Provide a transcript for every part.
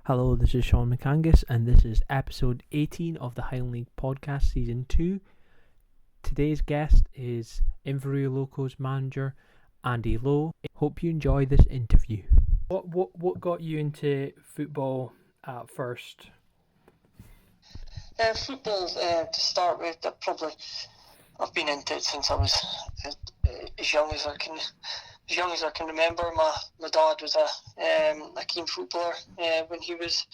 Hello, this is Sean McAngus, and this is episode 18 of the Highland League podcast, season 2. Today's guest is Inverurie Locos manager Andy Lowe. Hope you enjoy this interview. What got you into football at first? Football, to start with, I've been into it since I was as young as I can remember. My dad was a keen footballer when he was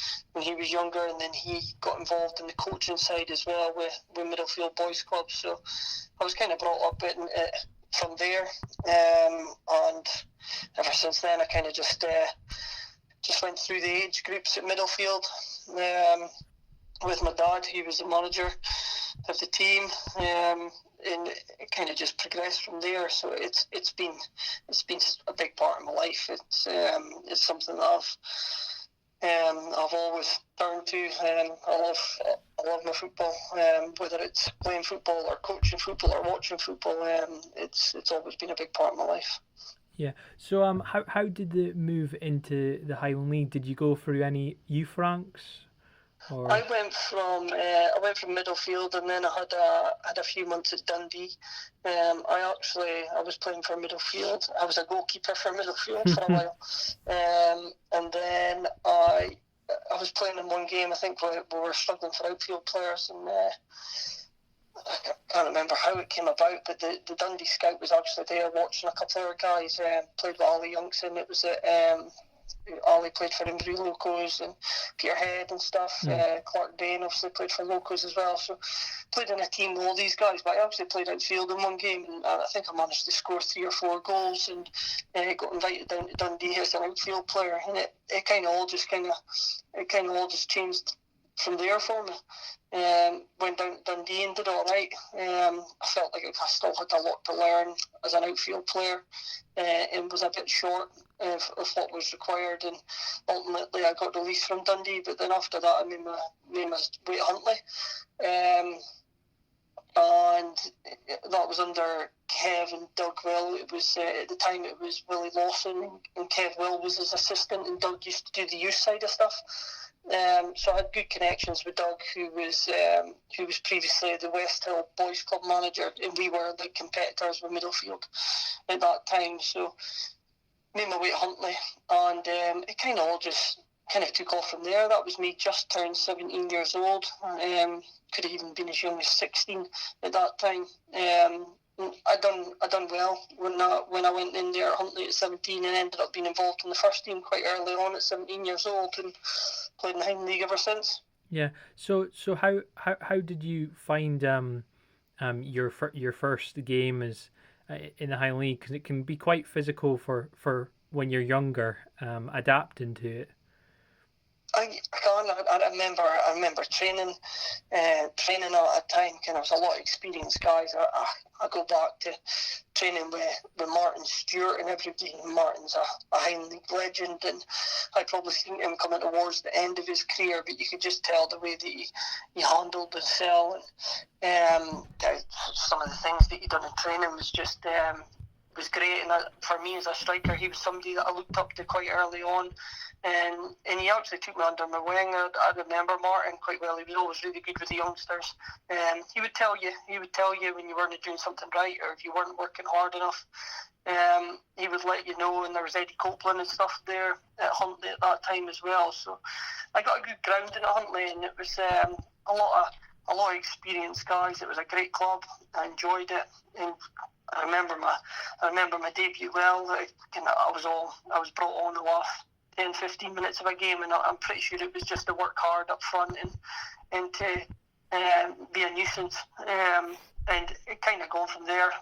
younger, and then he got involved in the coaching side as well with Middlefield Boys Club. So I was kind of brought up from there, and ever since then I kind of just went through the age groups at Middlefield. With my dad, he was the manager of the team, and it kind of just progressed from there. So it's been a big part of my life. It's something that I've always turned to. I love my football, whether it's playing football or coaching football or watching football. It's always been a big part of my life. Yeah. So how did the move into the Highland League? Did you go through any youth ranks? Or... I went from Middlefield, and then I had a few months at Dundee. I was playing for Middlefield. I was a goalkeeper for Middlefield for a while, and then I was playing in one game. I think we were struggling for outfield players, and I can't remember how it came about, but the Dundee scout was actually there watching a couple of our guys played with Ali Youngson. It was at Ali played for Inverurie Locos and Peterhead and stuff. Clark Dane obviously played for Locos as well. So played in a team with all these guys, but I actually played outfield in one game, and I think I managed to score 3 or 4 goals, and got invited down to Dundee as an outfield player, and it kind of all just changed from there for me. Went down to Dundee and did all right. I felt like I still had a lot to learn as an outfield player, and was a bit short of what was required, and ultimately I got released from Dundee. But then after that I made my way at Huntly, and that was under Kev and Doug Will. It was at the time it was Willie Lawson, and Kev Will was his assistant, and Doug used to do the youth side of stuff. So I had good connections with Doug, who was previously the West Hill Boys Club manager, and we were the competitors with Middlefield at that time. So made my way at Huntly, and it kind of all just took off from there. That was me just turned 17 years old. Could have even been as young as 16 at that time. I done well when I went in there at Huntly at 17, and ended up being involved in the first team quite early on at 17 years old, and played in the Highland League ever since. Yeah. So how did you find your first game as in the Highland League? Because it can be quite physical for when you're younger, adapting to it. I remember training at a time. There was a lot of experienced guys. I go back to training with Martin Stewart and everybody. Martin's a Highland League legend, and I probably seen him coming towards the end of his career, but you could just tell the way that he handled himself, and some of the things that he done in training was just was great. And for me as a striker, he was somebody that I looked up to quite early on. And he actually took me under my wing. I remember Martin quite well. He was always really good with the youngsters. He would tell you when you weren't doing something right, or if you weren't working hard enough. He would let you know, and there was Eddie Copeland and stuff there at Huntly at that time as well. So I got a good grounding at Huntly, and it was a lot of experienced guys. It was a great club. I enjoyed it, and I remember my debut well. I was brought on the last 10-15 minutes of a game, and I'm pretty sure it was just to work hard up front and to be a nuisance, and it kind of gone from there.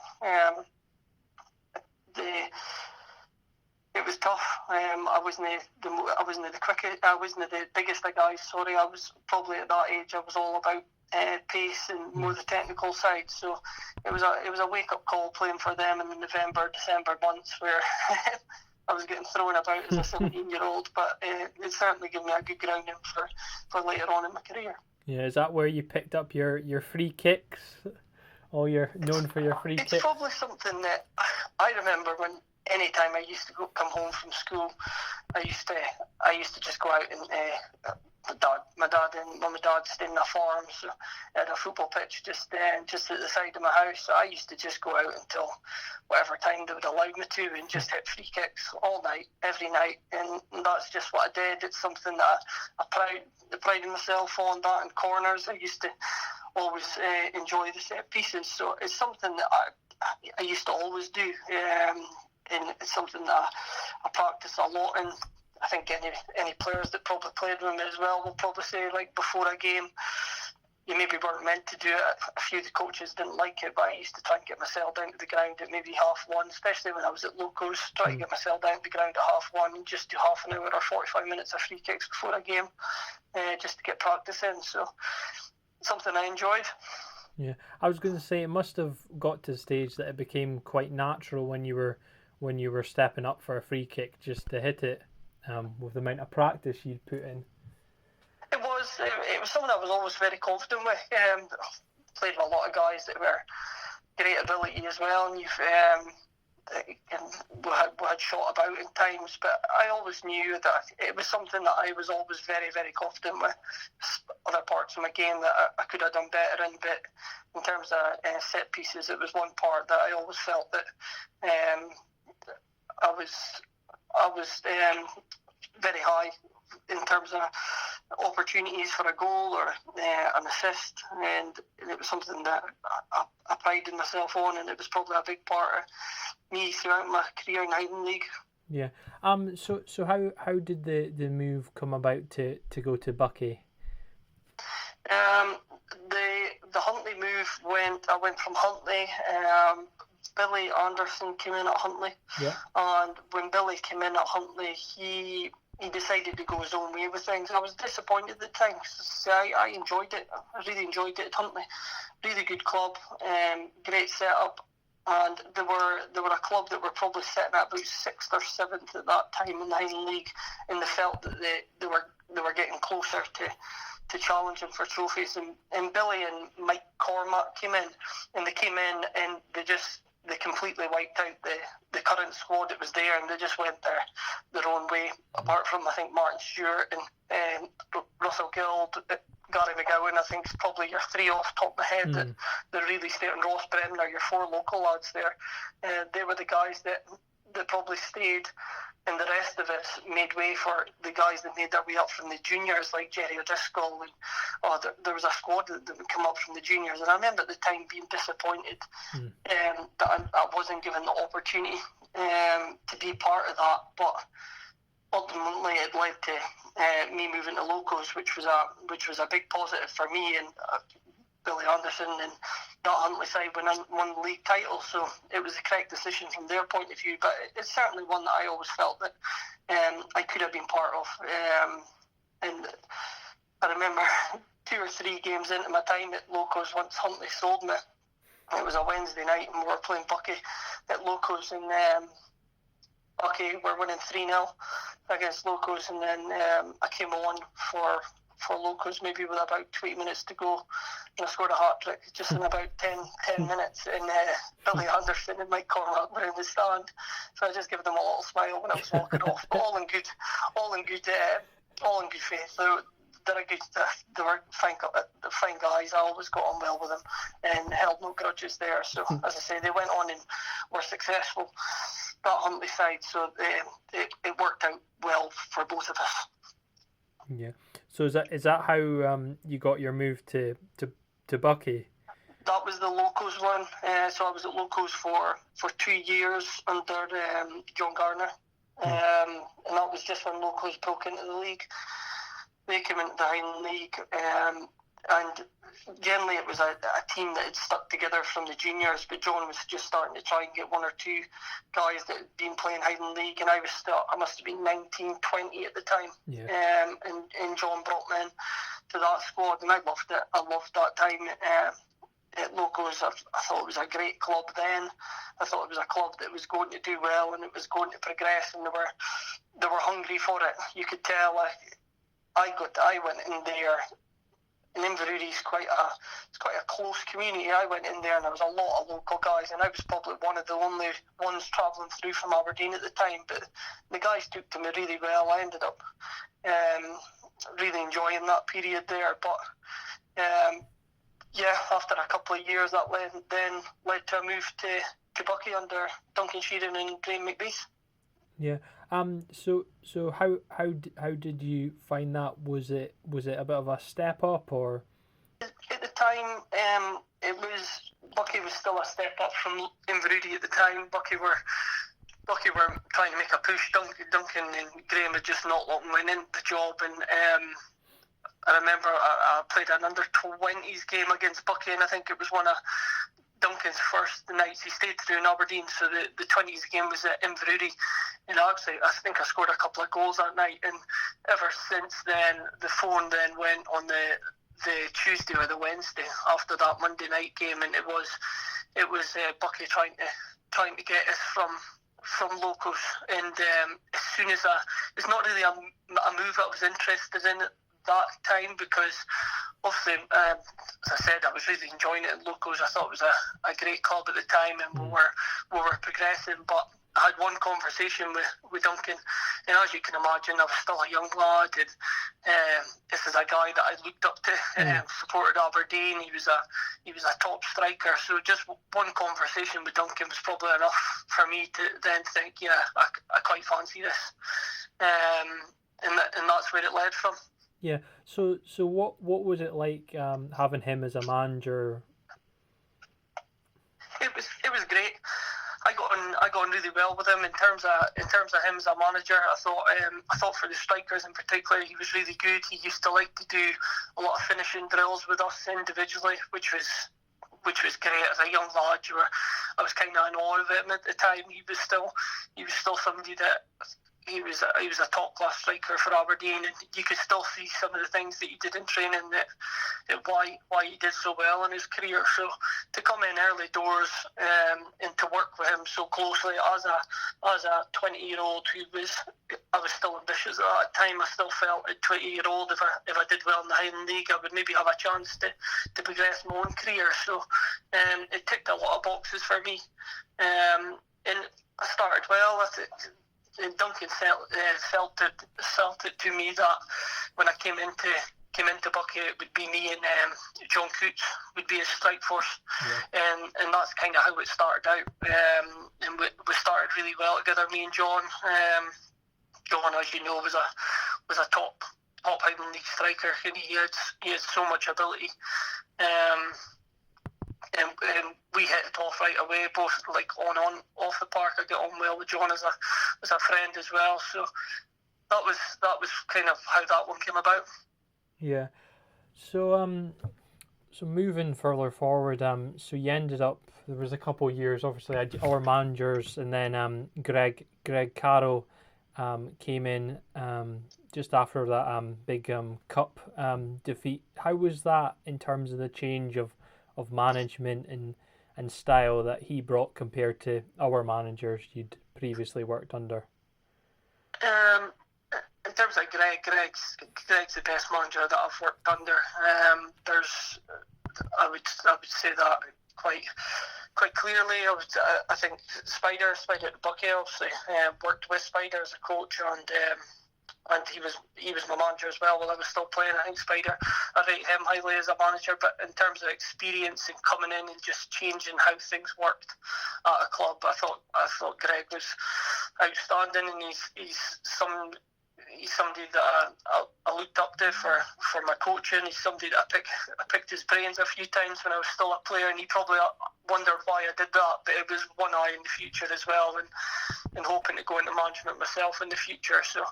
It was tough. I wasn't the quickest. I wasn't the biggest of guys. Sorry, I was probably at that age. I was all about pace and more the technical side. So it was a wake up call playing for them in the November, December months where I was getting thrown about as a 17-year-old, but it certainly gave me a good grounding for later on in my career. Yeah, is that where you picked up your free kicks? Or you're known for your free kicks? It's probably something that I remember anytime I used to come home from school, I used to just go out and my dad and mum and dad stayed in a farm, so I had a football pitch just at the side of my house. So I used to just go out until whatever time they would allow me to, and just hit free kicks all night, every night, and that's just what I did. It's something that I prided myself on. That and corners, I used to always enjoy the set pieces. So it's something that I used to always do, and it's something that I practice a lot. And I think any players that probably played with me as well will probably say, like, before a game, you maybe weren't meant to do it. A few of the coaches didn't like it, but I used to try and get myself down to the ground at maybe 1:30, especially when I was at Locos, try to get myself down to the ground at 1:30 and just do half an hour or 45 minutes of free kicks before a game, just to get practice in. So something I enjoyed. Yeah, I was going to say, it must have got to the stage that it became quite natural when you were stepping up for a free kick just to hit it, with the amount of practice you'd put in. It was something I was always very confident with. Played with a lot of guys that were great ability as well, and we had shot about in times, but I always knew that it was something that I was always very, very confident with. Other parts of my game that I could have done better in, but in terms of set pieces, it was one part that I always felt that I was very high in terms of opportunities for a goal or an assist, and it was something that I prided myself on, and it was probably a big part of me throughout my career in Highland League. Yeah. So how did the move come about to go to Buckie? The Huntly move I went from Huntly. Billy Anderson came in at Huntly, and when Billy came in at Huntly, he decided to go his own way with things. I was disappointed at times. I enjoyed it. I really enjoyed it at Huntly. Really good club, great setup, and they were a club that were probably sitting at about 6th or 7th at that time in the Highland League, and they felt that they were getting closer to challenging for trophies. And Billy and Mike Cormack came in, and they came in and they completely wiped out the current squad that was there, and they just went their own way. Apart from, I think, Martin Stewart and Russell Guild, Gary McGowan, I think is probably your three off the top of my head that really stayed, and Ross Bremner, your four local lads there. They were the guys that probably stayed, and the rest of us made way for the guys that made their way up from the juniors, like Jerry O'Driscoll, and there was a squad that would come up from the juniors. And I remember at the time being disappointed that I wasn't given the opportunity to be part of that, but ultimately it led to me moving to Locos, which was a big positive for me, and Billy Anderson and that Huntly side won the league title, so it was the correct decision from their point of view. But it's certainly one that I always felt that I could have been part of. And I remember 2 or 3 games into my time at Locos, once Huntly sold me, it was a Wednesday night, and we were playing Buckie at Locos, and Buckie were winning 3-0 against Locos, and then I came on for Locos maybe with about 20 minutes to go, and I scored a hat-trick just in about 10 minutes, and Billy Anderson and Mike Cormack were in the stand, so I just gave them a little smile when I was walking off. All in good faith. They were fine guys. I always got on well with them and held no grudges there. So as I say, they went on and were successful, that Huntly side, so it worked out well for both of us. Yeah. So is that how you got your move to Buckie? That was the Locos one. So I was at Locos for 2 years under John Garner, and that was just when Locos broke into the league. They came into the Highland League, and generally it was a team that had stuck together from the juniors, but John was just starting to try and get 1 or 2 guys that had been playing Highland League, and I must have been 19, 20 at the time. And John brought me in to that squad, and I loved it. I loved that time at Locos. I thought it was a great club then. I thought it was a club that was going to do well, and it was going to progress, and they were hungry for it. You could tell. I went in there and Inverurie is quite a close community. I went in there and there was a lot of local guys, and I was probably one of the only ones travelling through from Aberdeen at the time. But the guys took to me really well. I ended up really enjoying that period there. But after a couple of years, that led to a move to Buckie under Duncan Sheeran and Graham McBeath. Yeah. So how did you find that? Was it a bit of a step up, or? At the time, Buckie was still a step up from Inverurie at the time. Buckie were trying to make a push. Duncan and Graham had just not long went into the job, and I remember I played an under-20s game against Buckie, and I think it was one of Duncan's first nights. He stayed through in Aberdeen, so the 20s game was at Inverurie, and I think I scored a couple of goals that night. And ever since then, the phone then went on the Tuesday or the Wednesday after that Monday night game, and it was Buckie trying to get us from Locos. And as soon as it's not really a move I was interested in at that time, because obviously, as I said, I was really enjoying it at Locos. I thought it was a great club at the time, and we were progressing. But I had one conversation with Duncan, and as you can imagine, I was still a young lad, and this is a guy that I looked up to, supported Aberdeen. He was a top striker, so just one conversation with Duncan was probably enough for me to then think, I quite fancy this, and that's where it led from. Yeah. So what was it like having him as a manager? It was great. I got on really well with him in terms of him as a manager. I thought for the strikers in particular, he was really good. He used to like to do a lot of finishing drills with us individually, which was great. As a young lad, I was kind of in awe of him at the time. He was still somebody that. He was a top class striker for Aberdeen, and you could still see some of the things that he did in training that why he did so well in his career. So to come in early doors and to work with him so closely as a 20-year-old I was still ambitious at that time. I still felt at 20-year-old, if I did well in the Highland League, I would maybe have a chance to progress my own career. So it ticked a lot of boxes for me, and I started well. And Duncan felt it to me that when I came into Buckie, it would be me and John Coots would be his strike force, and that's kind of how it started out. And we started really well together, me and John. John, as you know, was a top Highland League striker, and he had so much ability. And we hit it off right away, both like on off the park. I get on well with John as a friend as well. So that was kind of how that one came about. Yeah. So so moving further forward, so you ended up, there was a couple of years, obviously our managers, and then Greg Carroll came in just after that big cup defeat. How was that in terms of the change of management and style that he brought compared to our managers you'd previously worked under? In terms of Greg's the best manager that I've worked under. I would say that quite clearly. I think Spider at Buckie, obviously worked with Spider as a coach, and he was my manager as well while I was still playing. I think Spider, I rate him highly as a manager, but in terms of experience and coming in and just changing how things worked at a club, I thought Greg was outstanding, and he's somebody that I looked up to for my coaching. He's somebody that I picked his brains a few times when I was still a player, and he probably wondered why I did that, but it was one eye in the future as well, and hoping to go into management myself in the future. So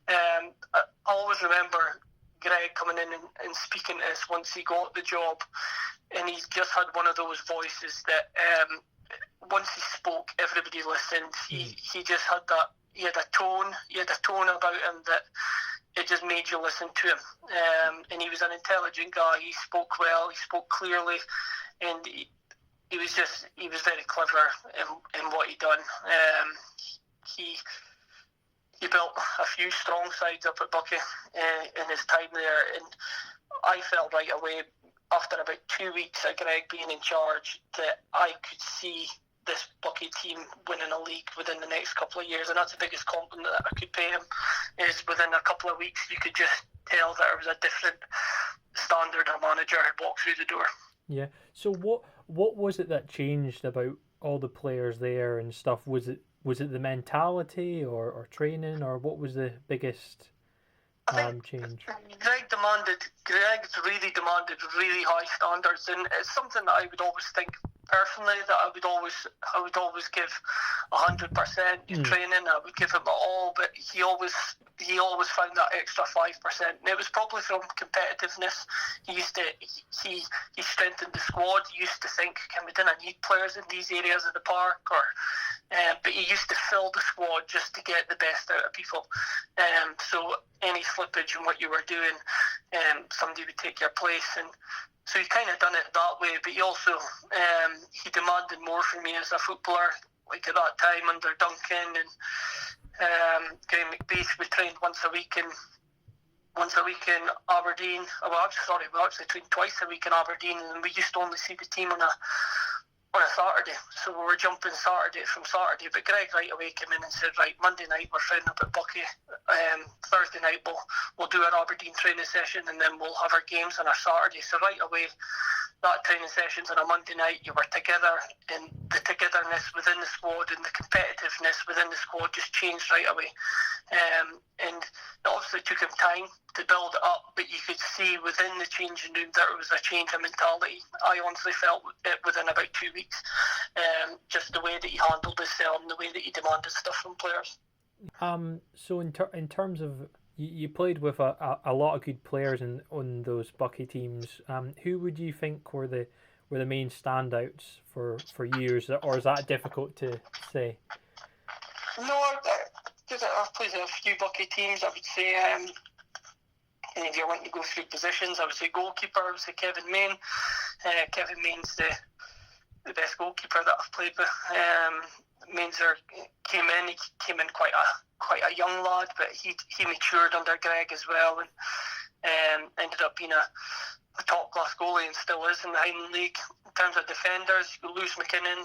I always remember Greg coming in and speaking to us once he got the job, and he just had one of those voices that once he spoke, everybody listened. He just had that. He had a tone about him that it just made you listen to him. And he was an intelligent guy. He spoke well. He spoke clearly, and he was very clever in what he done. He built a few strong sides up at Buckie in his time there, and I felt right away after about 2 weeks of Greg being in charge that I could see this Buckie team winning a league within the next couple of years, and that's the biggest compliment that I could pay him, is within a couple of weeks you could just tell that there was a different standard of manager had walked through the door. Yeah. So what was it that changed about all the players there and stuff? Was it the mentality or training, or what was the biggest change? Greg's really demanded really high standards, and it's something that I would always think personally that I would always give 100% in training. I would give him all, but he always found that extra 5%, and it was probably from competitiveness. He strengthened the squad. He used to think, can we didn't need players in these areas of the park, but he used to fill the squad just to get the best out of people. So any slippage in what you were doing, somebody would take your place, and so he kind of done it that way. But he also he demanded more from me as a footballer. Like at that time under Duncan and Graham McBeath, we trained once a week in Aberdeen. We actually trained twice a week in Aberdeen, and we used to only see the team on a Saturday, so we were jumping from Saturday. But Greg right away came in and said, right, Monday night we're training up at Buckie, Thursday night we'll do our Aberdeen training session, and then we'll have our games on our Saturday. So right away, that training sessions on a Monday night, you were together, and the togetherness within the squad and the competitiveness within the squad just changed right away. And it obviously took him time to build it up, but you could see within the changing room there was a change in mentality. I honestly felt it within about 2 weeks, just the way that he handled himself and the way that he demanded stuff from players. So in terms of, you played with a lot of good players on those Buckie teams. Who would you think were the main standouts for you, or is that difficult to say? No, I've played a few Buckie teams. I would say, and if you're wanting to go through positions, I would say goalkeeper. I would say Kevin Main. Kevin Main's the best goalkeeper that I've played with. Mainzer came in quite a young lad, but he matured under Greg as well, and ended up being a top class goalie, and still is in the Highland League. In terms of defenders, Lewis McKinnon,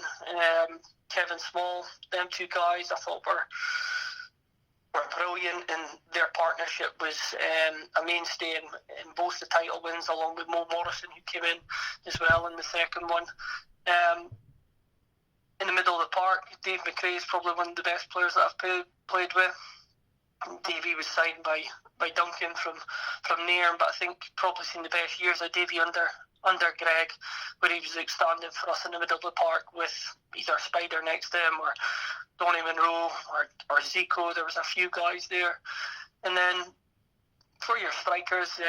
Kevin Small, them two guys I thought were brilliant, and their partnership was a mainstay in both the title wins, along with Mo Morrison, who came in as well in the second one. In the middle of the park, Dave McRae is probably one of the best players that I've played with. Davey was signed by Duncan from Nairn, but I think probably seen the best years of Davey under Greg, where he was outstanding for us in the middle of the park with either Spider next to him or Donny Monroe or Zico. There was a few guys there. And then for your strikers,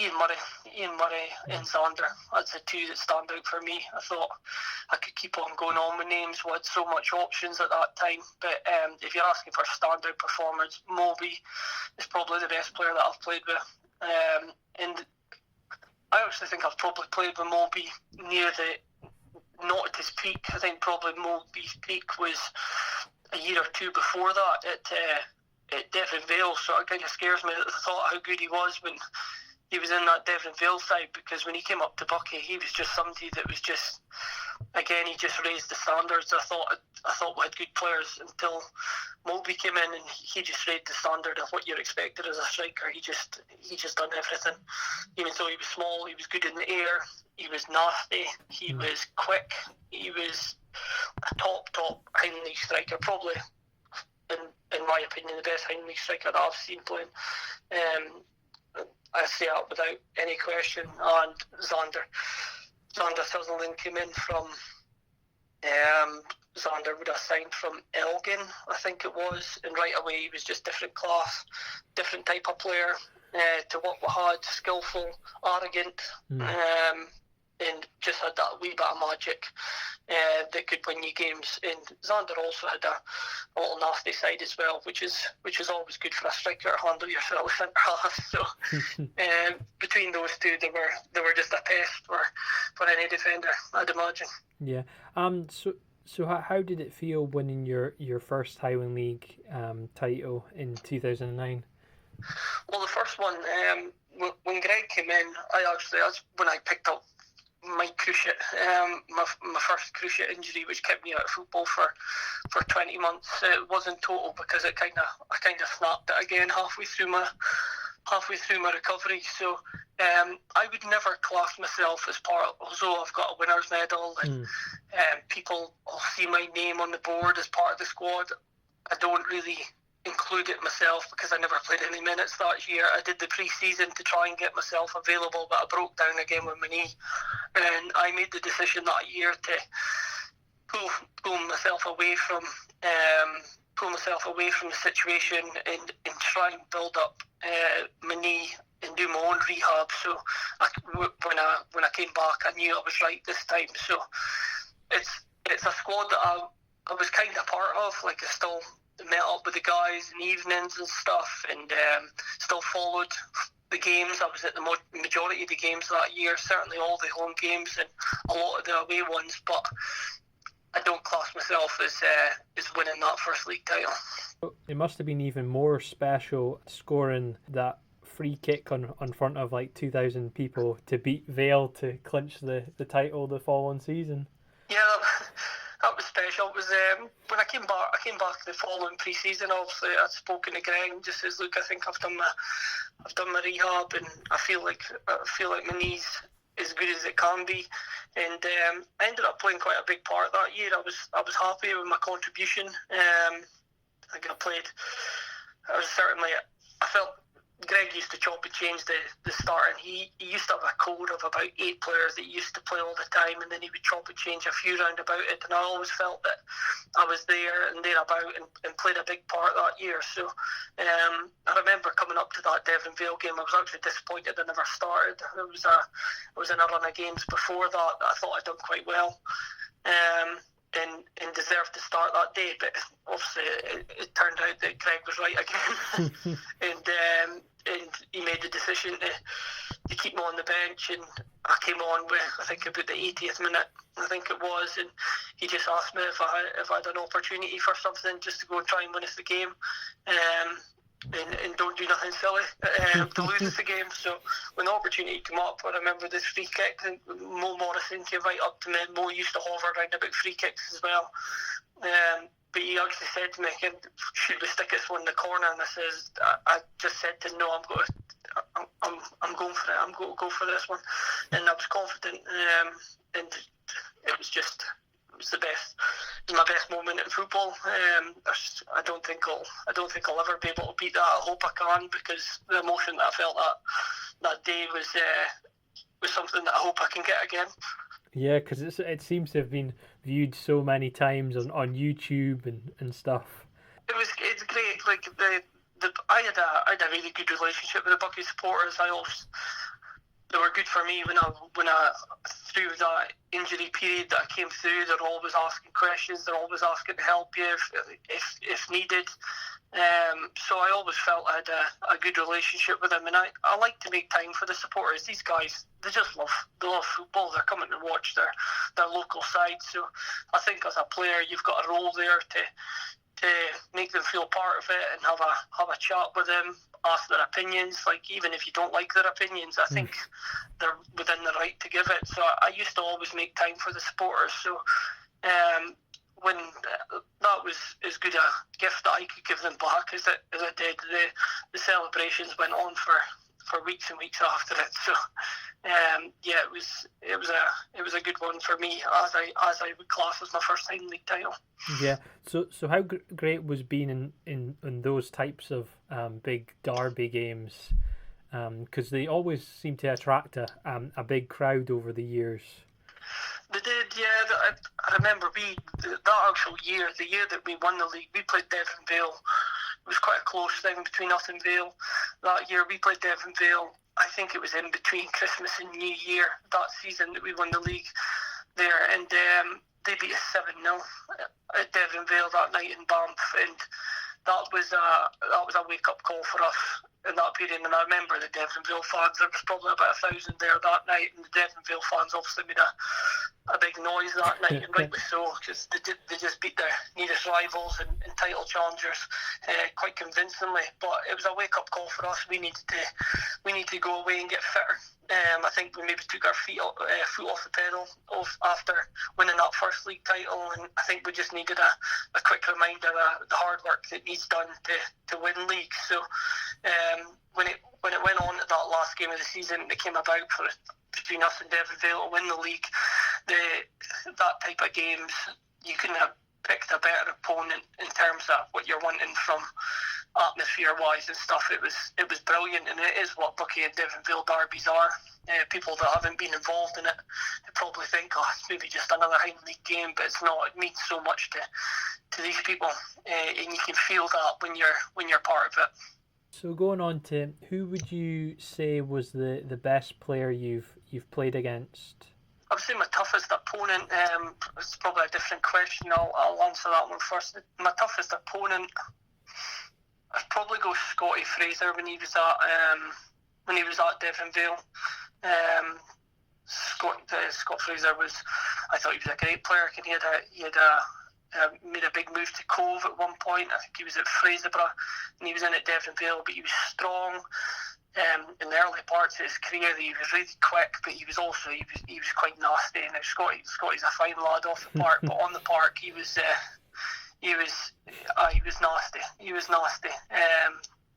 Ian Murray and Zander. That's the two that stand out for me. I thought I could keep on going on with names. We had so much options at that time. But if you're asking for standout performance, Moby is probably the best player that I've played with. And I actually think I've probably played with Moby not at his peak. I think probably Moby's peak was a year or two before that at Devon Vale. So it kind of scares me at the thought how good he was when he was in that Devon Vale side, because when he came up to Buckie, he was just somebody that was just, again, he just raised the standards. I thought we had good players until Moby came in, and he just raised the standard of what you're expected as a striker. He just done everything. Even though he was small, he was good in the air, he was nasty, he was quick, he was a top Highland League striker, probably, in my opinion, the best Highland League striker that I've seen playing. I say that without any question. And Zander Sutherland came in from Zander would have signed from Elgin, I think it was, and right away he was just different class, different type of player to what we had, skillful, arrogant, and just had that wee bit of magic that could win you games. And Zander also had a little nasty side as well, which is always good for a striker to handle yourself centre half. So between those two, they were just a pest for any defender, I'd imagine. Yeah. So how did it feel winning your first Highland League title in 2009? Well, the first one, when Greg came in, that's when I picked up my cruciate, my first cruciate injury, which kept me out of football for 20 months. It wasn't total because I kind of snapped it again halfway through my recovery. So I would never class myself as although I've got a winner's medal and people will see my name on the board as part of the squad. I don't really include it myself because I never played any minutes that year. I did the pre-season to try and get myself available, but I broke down again with my knee, and I made the decision that year to pull myself away from the situation and try and build up my knee and do my own rehab. So when I came back, I knew I was right this time. So it's a squad that I was kind of part of. Like, I still met up with the guys in the evenings and stuff, and still followed the games. I was at the majority of the games that year, certainly all the home games and a lot of the away ones, but I don't class myself as winning that first league title. It must have been even more special scoring that free kick on front of like 2,000 people to beat Vale to clinch the title the following season. Yeah, that was special. It was when I came back the following pre-season. Obviously, I'd spoken to Greg and just says, "Look, I think I've done my rehab, and I feel like my knee's as good as it can be." And I ended up playing quite a big part that year. I was happy with my contribution. I think I felt Greg used to chop and change the start, and he used to have a code of about 8 players that he used to play all the time, and then he would chop and change a few round about it, and I always felt that I was there and thereabout and played a big part that year. So I remember coming up to that Devon Vale game, I was actually disappointed I never started. I was in a run of games before that I thought I'd done quite well. And deserved to start that day, but obviously it turned out that Greg was right again. and he made the decision to keep me on the bench, and I came on with, I think, about the 80th minute, I think it was, and he just asked me if I had an opportunity for something, just to go and try and win us the game. And don't do nothing silly to lose us the game. So when the opportunity came up, I remember this free kick, and Mo Morrison came right up to me. Mo used to hover around about free kicks as well. But he actually said to me, "Should we stick this one in the corner?" And I just said to him, "No, I'm going for it. I'm going to go for this one." And I was confident, and it was the best. It was my best moment in football. I don't think I'll ever be able to beat that. I hope I can, because the emotion that I felt that day was something that I hope I can get again. Yeah, because it seems to have been viewed so many times on YouTube and stuff. It's great. Like I had a really good relationship with the Buckie supporters. They were good for me when I through that injury period that I came through. They're always asking questions. They're always asking to help you if needed. So I always felt I had a good relationship with them, and I like to make time for the supporters. These guys, they love football. They're coming to watch their local side. So I think as a player, you've got a role there to make them feel part of it and have a chat with them, ask their opinions. Like, even if you don't like their opinions, I think they're within the right to give it. So I used to always make time for the supporters. So when that was as good a gift that I could give them back as I did, the celebrations went on for weeks and weeks after it. So it was a good one for me, as I would class as my first Highland League title. Yeah. So how great was being in those types of big derby games, because they always seem to attract a big crowd over the years. They did, yeah. I remember that actual year, the year that we won the league, we played Devon Vale. It was quite a close thing between us and Vale. That year we played Devon Vale. I think it was in between Christmas and New Year that season that we won the league there, and they beat us 7-0 at Devon Vale that night in Banff, and that was a wake up call for us. in that period, and I remember the Devonville fans. There was probably about 1,000 there that night, and the Devonville fans obviously made a big noise that night, and rightly so, because they just beat their nearest rivals and title challengers quite convincingly. But it was a wake up call for us. We need to go away and get fitter. I think we maybe took our foot off the pedal after winning that first league title, and I think we just needed a quick reminder of the hard work that needs done to win league. So when it went on to that last game of the season, it came about between us and Devonville to win the league. That type of games, you couldn't have picked a better opponent in terms of what you're wanting from atmosphere wise and stuff. It was brilliant, and it is what Buckie and Devonville derbies are. People that haven't been involved in it, they probably think, oh, it's maybe just another Highland League game, but it's not. It means so much to these people, and you can feel that when you're part of it. So going on to, who would you say was the best player you've played against? I would say my toughest opponent. It's probably a different question. I'll answer that one first. My toughest opponent, I'd probably go Scotty Fraser when he was at Devonville. Scott Fraser I thought he was a great player. He had made a big move to Cove at one point. I think he was at Fraserburgh and he was in at Devonville, but he was strong. In the early parts of his career, he was really quick, but he was quite nasty. And Scotty's a fine lad off the park, but on the park he was nasty. He was nasty.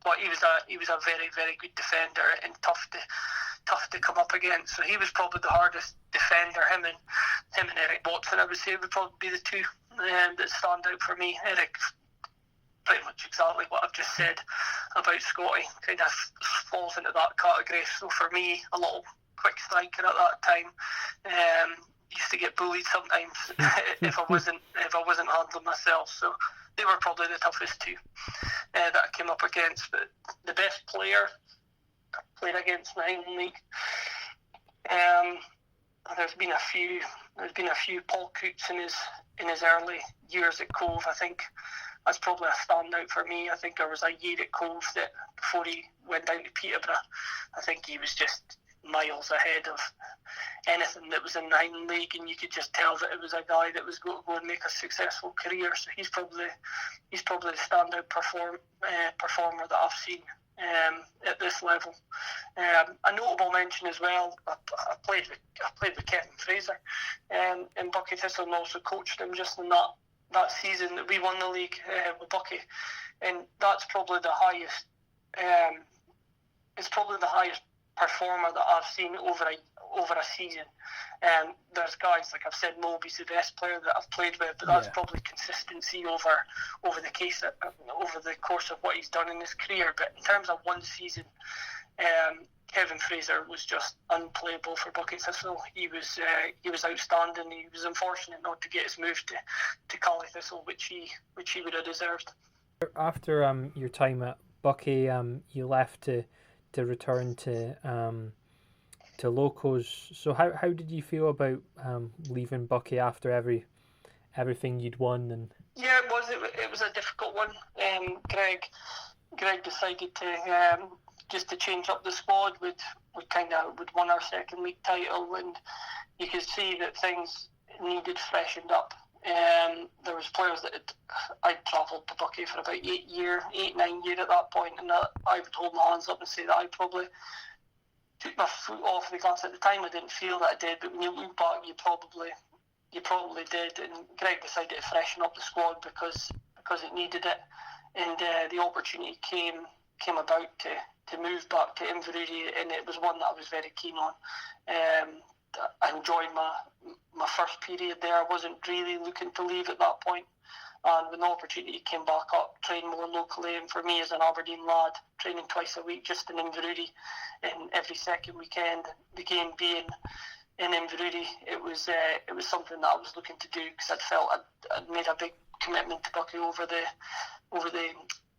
But he was a very, very good defender and tough to come up against. So he was probably the hardest defender. Him and Eric Watson, I would say, would probably be the two that stand out for me. Eric, pretty much exactly what I've just said about Scotty, kind of falls into that category. So for me, a little quick striker at that time, used to get bullied sometimes if I wasn't handling myself. So they were probably the toughest two that I came up against. But the best player I played against in the Highland League, there's been a few. Paul Coots in his early years at Cove, I think that's probably a standout for me. I think there was a year at Cove that before he went down to Peterborough, I think he was just miles ahead of anything that was in the Highland League, and you could just tell that it was a guy that was going to go and make a successful career. So he's probably the standout performer that I've seen at this level. A notable mention as well, I played with Kevin Fraser in Buckie Thistle, and also coached him just in that season that we won the league with Buckie, and that's probably the highest. It's probably the highest performer that I've seen over a season. There's guys, like I've said, Moby's the best player that I've played with, but that's probably consistency over the course of what he's done in his career. But in terms of one season, Kevin Fraser was just unplayable for Buckie Thistle. He was outstanding. He was unfortunate not to get his move to Cali Thistle, which he would have deserved. After your time at Buckie, you left to return to Locos. So how did you feel about leaving Buckie after everything you'd won? And yeah, it was a difficult one. Greg decided to just to change up the squad. We'd won our second league title, and you could see that things needed freshened up. There was players that I'd travelled to Buckie for about 9 years at that point, and I would hold my hands up and say that I probably took my foot off the gas. At the time I didn't feel that I did, but when you look back, you probably did. And Greg decided to freshen up the squad because it needed it, and the opportunity came about to move back to Inverurie, and it was one that I was very keen on. I enjoyed my first period there. I wasn't really looking to leave at that point. And when the opportunity came back up, train more locally, and for me as an Aberdeen lad, training twice a week just in Inverurie, and every second weekend, the game being in Inverurie, it was something that I was looking to do, because I'd felt I'd made a big commitment to Buckie over the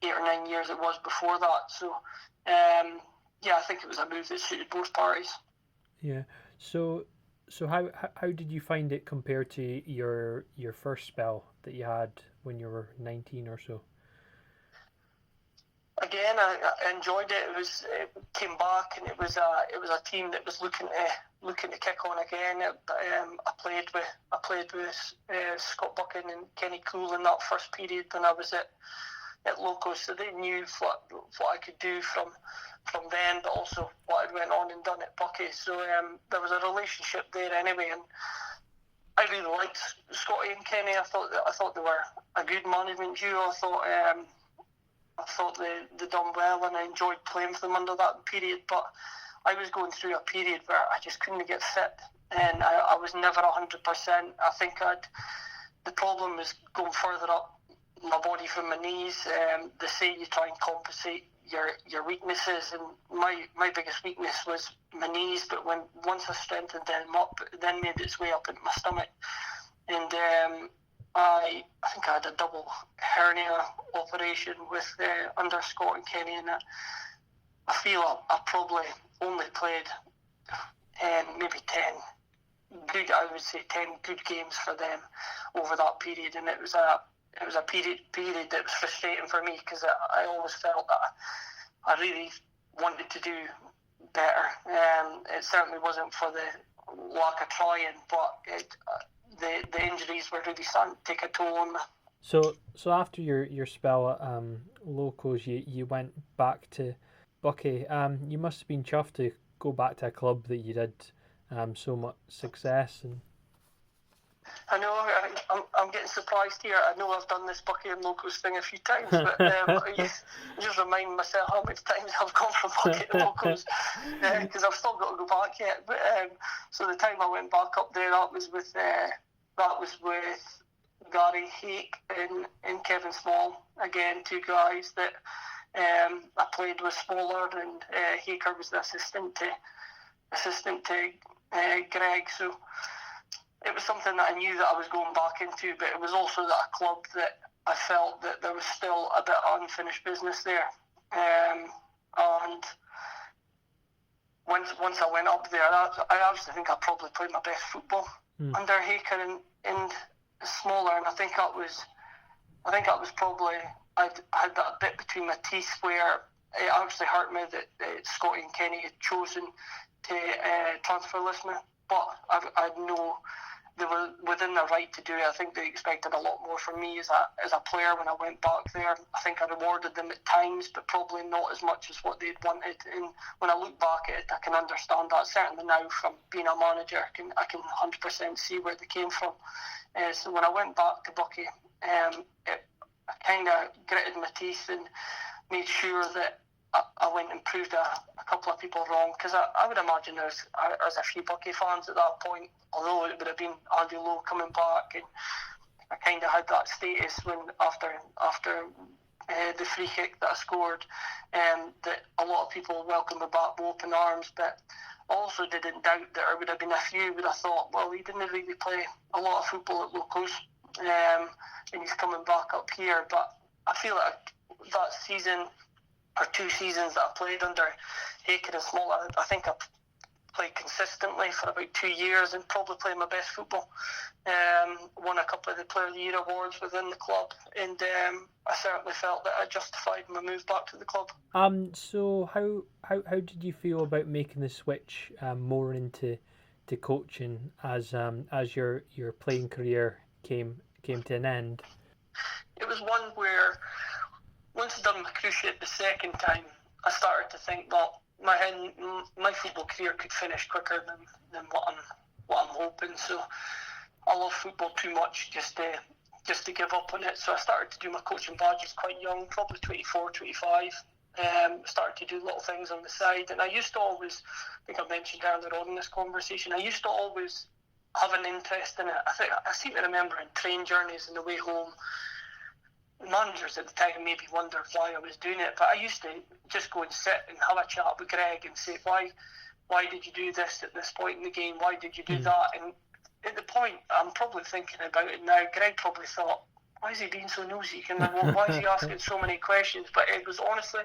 8 or 9 years it was before that. So I think it was a move that suited both parties. Yeah. So how did you find it compared to your first spell that you had when you were 19 or so? Again, I enjoyed it. It came back, and it was a team that was looking to kick on again. I played with Scott Buchan and Kenny Cool in that first period when I was at Locos, so they knew what I could do from then, but also what I'd went on and done at Buckie. So there was a relationship there anyway, and I really liked Scotty and Kenny. I thought they were a good management duo. I thought they done well, and I enjoyed playing for them under that period. But I was going through a period where I just couldn't get fit, and I was never 100%. I think the problem was going further up my body from my knees. They say you try and compensate your weaknesses, and my biggest weakness was my knees. But once I strengthened them up, it then made its way up into my stomach, and I think I had a double hernia operation with under Scott and Kenny, and I feel I probably only played maybe 10 good games for them over that period, and it was a period that was frustrating for me, because I always felt that I really wanted to do better. It certainly wasn't for the lack of trying, but the injuries were really starting to take a toll on me. So after your spell at Locos, you went back to Buckie. You must have been chuffed to go back to a club that you did so much success. And I know, I'm getting surprised here. I know I've done this Buckie and Locos thing a few times, but I just remind myself how many times I've gone from Buckie to Locos, because I've still got to go back yet. But so the time I went back up there, that was with Gary Hake and Kevin Small. Again, two guys that I played with smaller, and Haker was the assistant to Greg. So it was something that I knew that I was going back into, but it was also that a club that I felt that there was still a bit of unfinished business there. And once I went up there, I actually think I probably played my best football under Haker and smaller, and I think that was probably, I had that bit between my teeth where it actually hurt me that Scotty and Kenny had chosen to transfer list me, but I know they were within their right to do it. I think they expected a lot more from me as a player when I went back there. I think I rewarded them at times, but probably not as much as what they'd wanted. And when I look back at it, I can understand that. Certainly now, from being a manager, I can 100% see where they came from. So when I went back to Buckie, I kind of gritted my teeth and made sure that I went and proved a couple of people wrong, because I would imagine there's a few Buckie fans at that point, although it would have been Andy Lowe coming back, and I kind of had that status when after the free kick that I scored, that a lot of people welcomed me back with open arms. But I also didn't doubt that there would have been a few would have thought, well, he didn't really play a lot of football at Locos, and he's coming back up here. But I feel like that season or 2 seasons that I played under Haker and Small, I think I played consistently for about 2 years and probably played my best football. Won a couple of the Player of the Year awards within the club, and I certainly felt that I justified my move back to the club. So how did you feel about making the switch more into coaching as your playing career came to an end? It was one where, once I'd done my cruciate the second time, I started to think, well, my football career could finish quicker than what I'm hoping. So I love football too much just to give up on it. So I started to do my coaching badges quite young, probably 24, 25. Started to do little things on the side, and I used to always, I think I mentioned earlier on in this conversation, I used to always have an interest in it. I seem to remember in train journeys on the way home, managers at the time maybe wondered why I was doing it, but I used to just go and sit and have a chat with Greg and say, why did you do this at this point in the game? Why did you do that? And at the point, I'm probably thinking about it now, Greg probably thought, why is he being so nosy? Why is he asking so many questions? But it was honestly,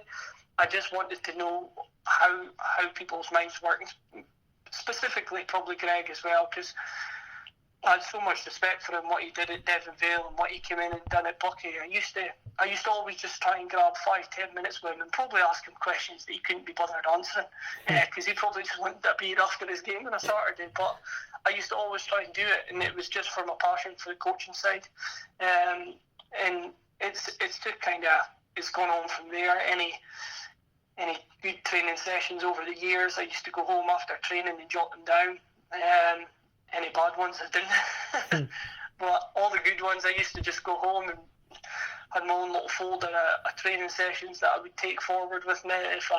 I just wanted to know how people's minds work, specifically probably Greg as well, because I had so much respect for him, what he did at Devon Vale and what he came in and done at Buckie. I used to always just try and grab 5-10 minutes with him and probably ask him questions that he couldn't be bothered answering, because he probably just wanted a beer after his game on a Saturday. But I used to always try and do it, and it was just for my passion for the coaching side. And it's just kind of, it's gone on from there. Any good training sessions over the years, I used to go home after training and jot them down. Any bad ones I didn't. But all the good ones, I used to just go home and had my own little folder of training sessions that I would take forward with me if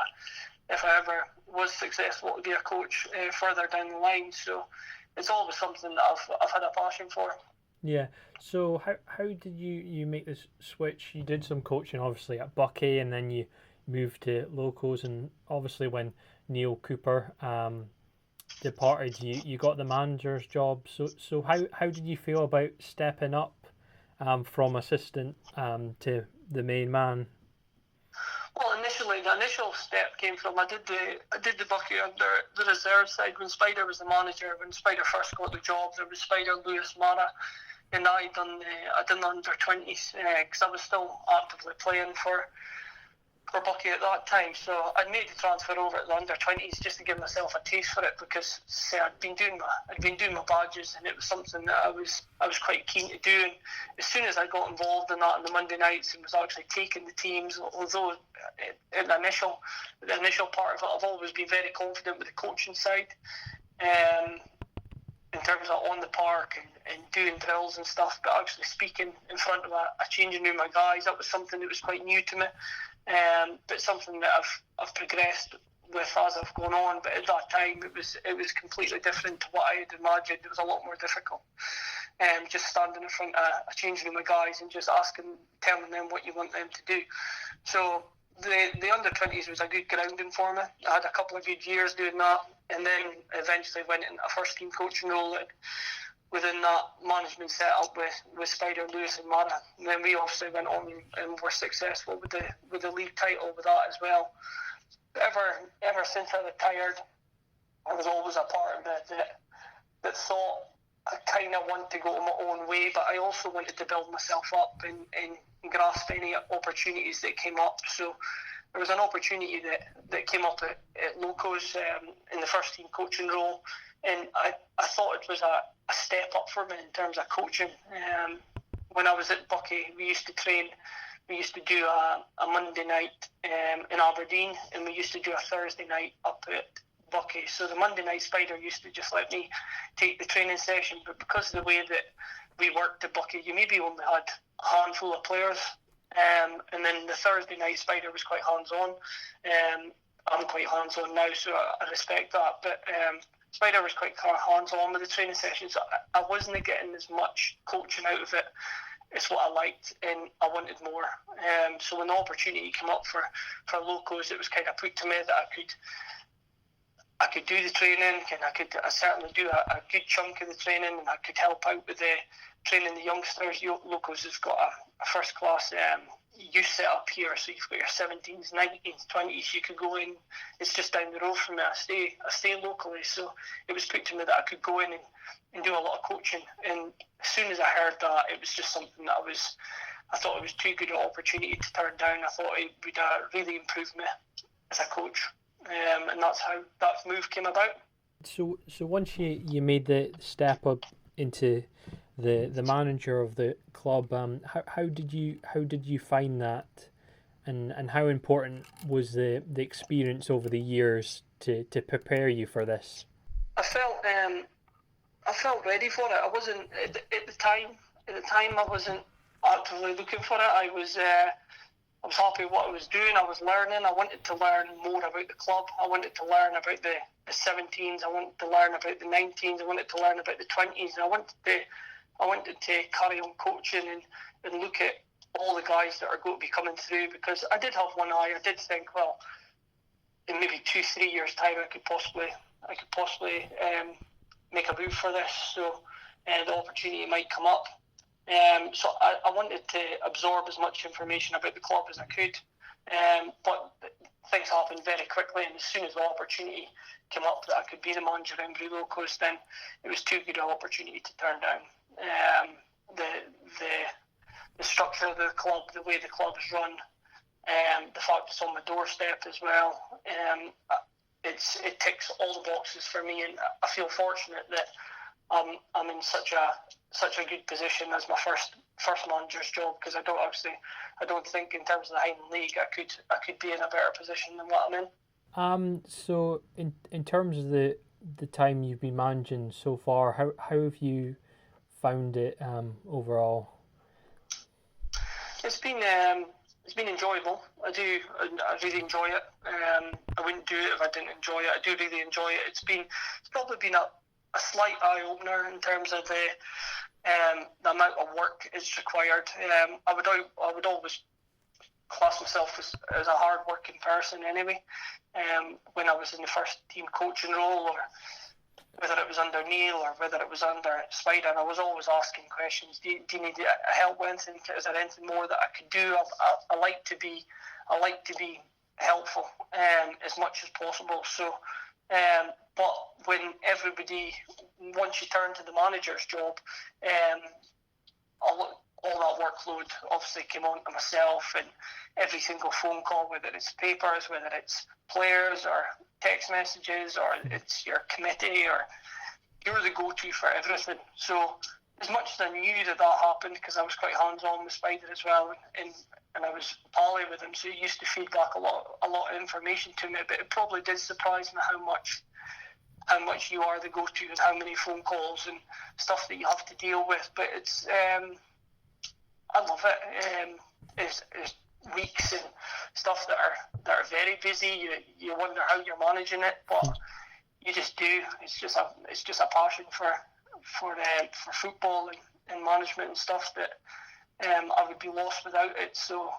I ever was successful to be a coach further down the line. So it's always something that I've had a passion for. Yeah. So how did you make this switch? You did some coaching obviously at Buckie, and then you moved to Locos, and obviously when Neil Cooper departed, you got the manager's job. So how did you feel about stepping up from assistant to the main man? Well, initially, the initial step came from I did the Buckie under the reserve side when Spider was the manager. When Spider first got the job, there was Spider, Lewis, Mara, and I done the under-20s because I was still actively playing for Buckie at that time. So I'd made the transfer over at the under-20s just to give myself a taste for it, because I'd been doing my badges, and it was something that I was quite keen to do. And as soon as I got involved in that on the Monday nights and was actually taking the teams, although in the initial part of it, I've always been very confident with the coaching side, in terms of on the park and doing drills and stuff, but actually speaking in front of a changing room of guys, that was something that was quite new to me. But something that I've progressed with as I've gone on. But at that time, it was completely different to what I had imagined. It was a lot more difficult. Just standing in front of a changing room of guys and just telling them what you want them to do. So the under-20s was a good grounding for me. I had a couple of good years doing that, and then eventually went into a first-team coaching role within that management setup with Spider, Lewis and Mara. And then we obviously went on and were successful with the league title with that as well. But ever since I retired, I was always a part of it that thought I kind of want to go my own way, but I also wanted to build myself up and grasp any opportunities that came up. So there was an opportunity that came up at Locos in the first team coaching role, and I thought it was a step up for me in terms of coaching. When I was at Buckie, we used to train. We used to do a Monday night in Aberdeen, and we used to do a Thursday night up at Buckie. So the Monday night Spider used to just let me take the training session, but because of the way that we worked at Buckie, you maybe only had a handful of players, and then the Thursday night Spider was quite hands-on. I'm quite hands-on now, so I respect that, but Spider was quite hands-on with the training sessions. I wasn't getting as much coaching out of it as what I liked, and I wanted more. So when the opportunity came up for Locos, it was kind of put to me that I could do the training, and I certainly do a good chunk of the training, and I could help out with the training the youngsters. Locos has got a first-class youth set up here, so you've got your 17s, 19s, 20s. You could go in. It's just down the road from me. I stay locally, so it was put to me that I could go in and do a lot of coaching. And as soon as I heard that, it was just something that I thought it was too good an opportunity to turn down. I thought it would really improve me as a coach, and that's how that move came about. So once you made the step up into the manager of the club, how did you find that, and how important was the experience over the years to prepare you for this? I felt ready for it. I wasn't at the time. At the time, I wasn't actively looking for it. I was happy with what I was doing. I was learning. I wanted to learn more about the club. I wanted to learn about the 17s. I wanted to learn about the 19s. I wanted to learn about the 20s. And I wanted to carry on coaching and look at all the guys that are going to be coming through, because I did have one eye. I did think, well, in maybe 2-3 years' time, I could possibly make a move for this. So the opportunity might come up. So I wanted to absorb as much information about the club as I could. But things happened very quickly, and as soon as the opportunity came up that I could be the manager of Inverurie Locos, then it was too good an opportunity to turn down. The structure of the club, the way the club is run, the fact it's on my doorstep as well, it ticks all the boxes for me, and I feel fortunate that I'm in such a good position as my first manager's job, because I don't think in terms of the Highland League I could be in a better position than what I'm in. So in terms of the time you've been managing so far, how have you found it overall? It's been enjoyable. I really enjoy it. I wouldn't do it if I didn't enjoy it. I do really enjoy it. It's probably been a slight eye opener in terms of the amount of work it's required. I would always class myself as a hard working person anyway. When I was in the first team coaching role, or whether it was under Neil or whether it was under Spider, and I was always asking questions. Do you need help with anything? Is there anything more that I could do? I like to be helpful as much as possible. So, but when once you turn to the manager's job, all that workload obviously came on to myself, and every single phone call, whether it's papers, whether it's players or text messages, or it's your committee, or you're the go-to for everything. So as much as I knew that happened, because I was quite hands-on with Spider as well, and I was pally with him, so he used to feed back a lot of information to me, but it probably did surprise me how much you are the go-to, and how many phone calls and stuff that you have to deal with. But it's I love it. It's weeks and stuff that are very busy. You wonder how you're managing it, but you just do. It's just a passion for football and management and stuff that I would be lost without it. So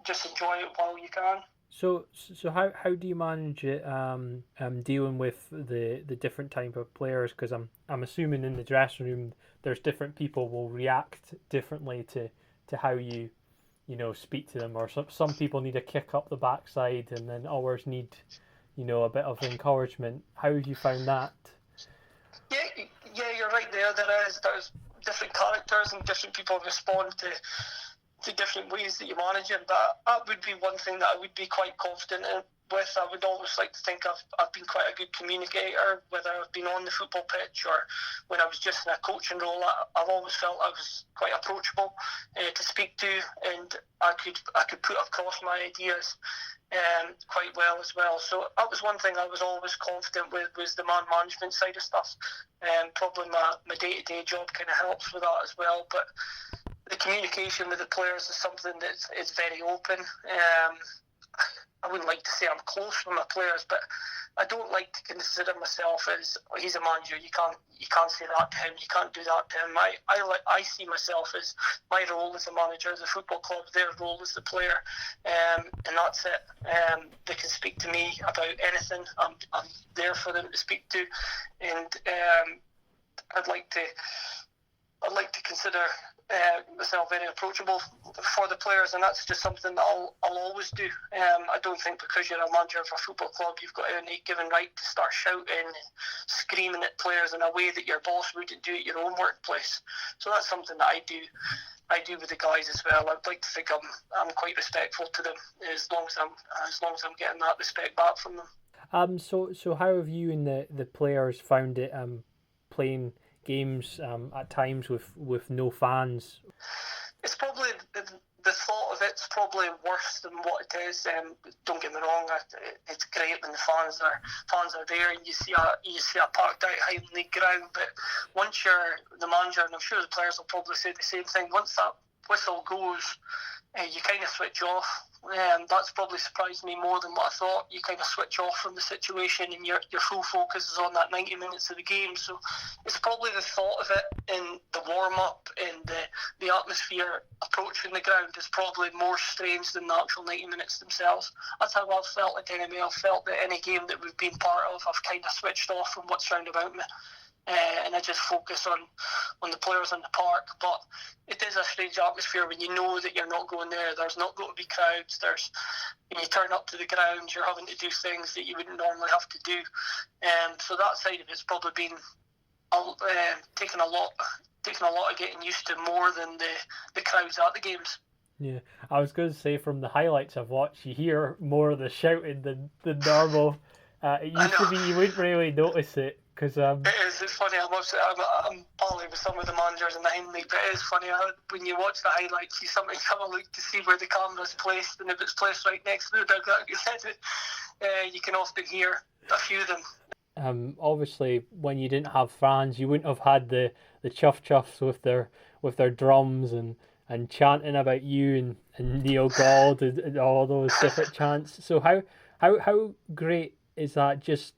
just enjoy it while you can. So how do you manage it? Dealing with the different type of players, because I'm assuming in the dressing room there's different people will react differently to how you speak to them, or some people need a kick up the backside, and then others need a bit of encouragement. How have you found that? Yeah, you're right there. There's different characters, and different people respond to different ways that you manage it. But that would be one thing that I would be quite confident in with. I would always like to think I've been quite a good communicator, whether I've been on the football pitch or when I was just in a coaching role. I've always felt I was quite approachable to speak to, and I could put across my ideas quite well as well. So that was one thing I was always confident with, was the man management side of stuff. Probably my day-to-day job kind of helps with that as well. But the communication with the players is something that's very open. I wouldn't like to say I'm close with my players, but I don't like to consider myself as, he's a manager, you can't say that to him, you can't do that to him. I see myself as, my role as a manager of the football club, their role as the player, and that's it. They can speak to me about anything. I'm there for them to speak to, and I'd like to consider myself very approachable for the players, and that's just something that I'll always do. I don't think because you're a manager of a football club you've got any given right to start shouting and screaming at players in a way that your boss wouldn't do at your own workplace. So that's something that I do with the guys as well. I'd like to think I'm quite respectful to them, as long as I'm getting that respect back from them. So how have you and the players found it playing games at times with no fans? It's probably the thought of it's probably worse than what it is. Don't get me wrong, it's great when the fans are there and you see a packed out Highland League ground. But once you're the manager, and I'm sure the players will probably say the same thing, once that whistle goes, you kind of switch off. That's probably surprised me more than what I thought. You kind of switch off from the situation, and your full focus is on that 90 minutes of the game. So it's probably the thought of it, and the warm-up and the atmosphere approaching the ground is probably more strange than the actual 90 minutes themselves. That's how I've felt it anyway. I've felt that any game that we've been part of, I've kind of switched off from what's round about me. and I just focus on the players on the park. But it is a strange atmosphere when you know that you're not going there. There's not going to be crowds. When you turn up to the ground, you're having to do things that you wouldn't normally have to do. So that side of it's probably been taking a lot of getting used to, more than the crowds at the games. Yeah, I was going to say, from the highlights I've watched, you hear more of the shouting than normal. It used to be you wouldn't really notice it, because it is. It's funny. I'm partly with some of the managers in the Highland League, but it is funny when you watch the highlights, you sometimes have a look to see where the camera's placed, and if it's placed right next to the dugout, you can often hear a few of them. Obviously, when you didn't have fans, you wouldn't have had the chuffs with their drums and chanting about you and Neil Gold and all those different chants. So how great is that? Just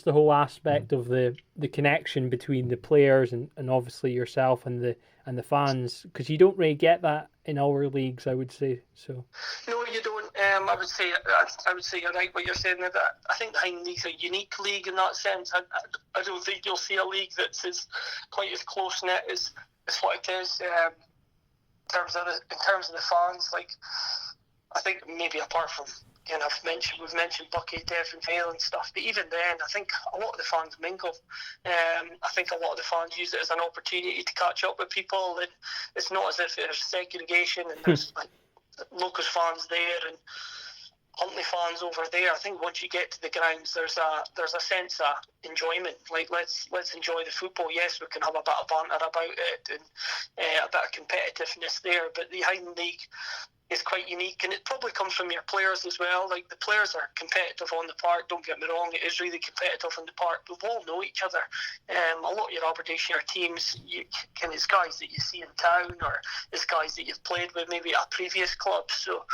the whole aspect of the connection between the players and obviously yourself and the fans, because you don't really get that in our leagues, I would say. So no, you don't. I would say you're right what you're saying there. That I think the Highland League's a unique league in that sense. I don't think you'll see a league that's quite as close knit as what it is. In terms of the fans, like, I think maybe apart from, we've mentioned Buckie Thistle and Vale and stuff, but even then, I think a lot of the fans mingle. I think a lot of the fans use it as an opportunity to catch up with people, and it's not as if there's segregation and there's like Locos fans there and Huntly fans over there. I think once you get to the grounds, there's a sense of enjoyment. Like, let's enjoy the football. Yes, we can have a bit of banter about it and a bit of competitiveness there, but the Highland League is quite unique, and it probably comes from your players as well. Like, the players are competitive on the park, don't get me wrong, it is really competitive on the park, but we all know each other. A lot of your Aberdeenshire teams, it's guys that you see in town, or it's guys that you've played with maybe at previous clubs, so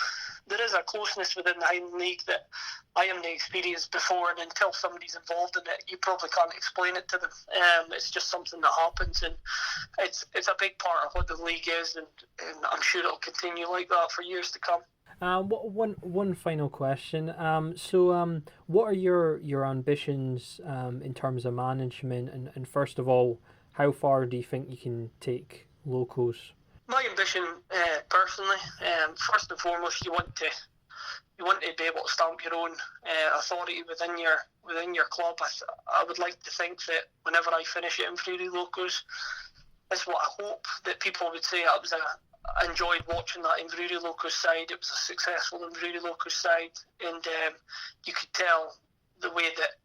there is a closeness within the Highland League that I haven't experienced before, and until somebody's involved in it, you probably can't explain it to them. It's just something that happens, and it's a big part of what the league is, and I'm sure it'll continue like that for years to come. One final question. So what are your ambitions in terms of management, and first of all, how far do you think you can take Locos? My ambition, personally, first and foremost, you want to be able to stamp your own authority within your club. I would like to think that whenever I finish at Inverurie Locos, that's what I hope that people would say. I enjoyed watching that Inverurie Locos side. It was a successful Inverurie Locos side, and you could tell the way that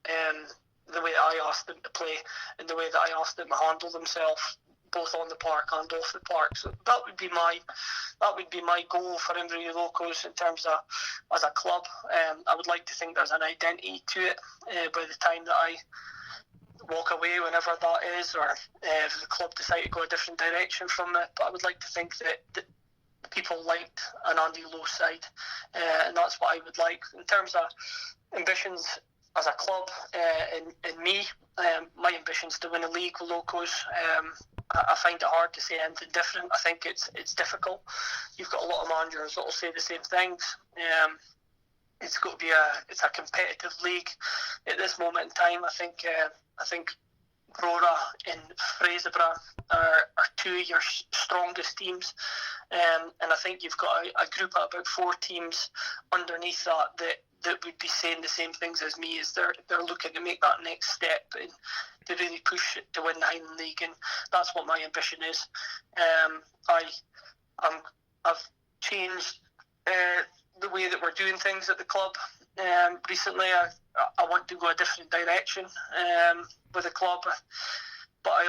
I asked them to play and the way that I asked them to handle themselves, both on the park and off the park. So that would be my goal for Inverurie Locos in terms of as a club. I would like to think there's an identity to it by the time that I walk away, whenever that is, or if the club decide to go a different direction from it. But I would like to think that people liked an Andy Lowe side, and that's what I would like. In terms of ambitions as a club, in me, my ambitions to win a league with Locos. I find it hard to say anything different. I think it's difficult. You've got a lot of managers that will say the same things. It's got to be a competitive league at this moment in time. I think Brora and Fraserburgh are two of your strongest teams, and I think you've got a group of about 4 teams underneath that would be saying the same things as me, as they're looking to make that next step and to really push it to win the Highland League, and that's what my ambition is. I've changed the way that we're doing things at the club. Recently, I want to go a different direction with the club, but I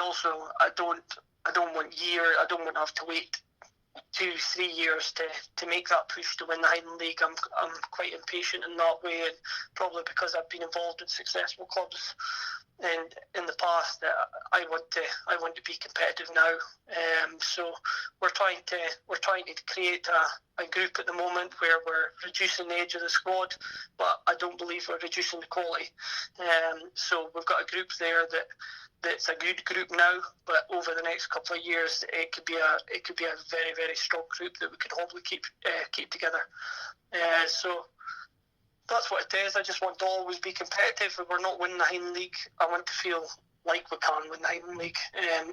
don't want to have to wait 2-3 years to make that push to win the Highland League. I'm quite impatient in that way, and probably because I've been involved in successful clubs and in the past, I want to be competitive now. So we're trying to create a group at the moment where we're reducing the age of the squad, but I don't believe we're reducing the quality. So we've got a group there that's a good group now, but over the next couple of years, it could be a very, very strong group that we could hopefully keep together. So that's what it is. I just want to always be competitive. If we're not winning the Highland League, I want to feel like we can win the Highland League,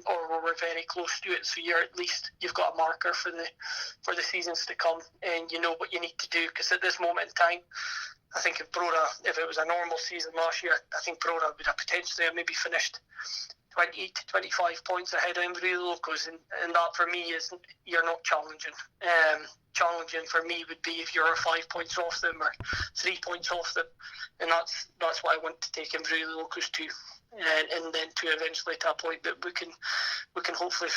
or we're very close to it. So you've got a marker for the seasons to come, and you know what you need to do. Because at this moment in time, I think if it was a normal season last year, I think Brora would have potentially maybe finished 20 to 25 points ahead of Inverurie Locos, and that for me is, you're not challenging. Challenging for me would be if you're 5 points off them or 3 points off them, and that's what I want to take Inverurie Locos to, and then to eventually to a point that we can hopefully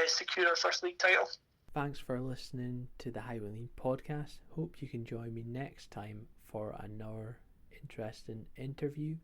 secure our first league title. Thanks for listening to the Highland League podcast. Hope you can join me next time for another interesting interview.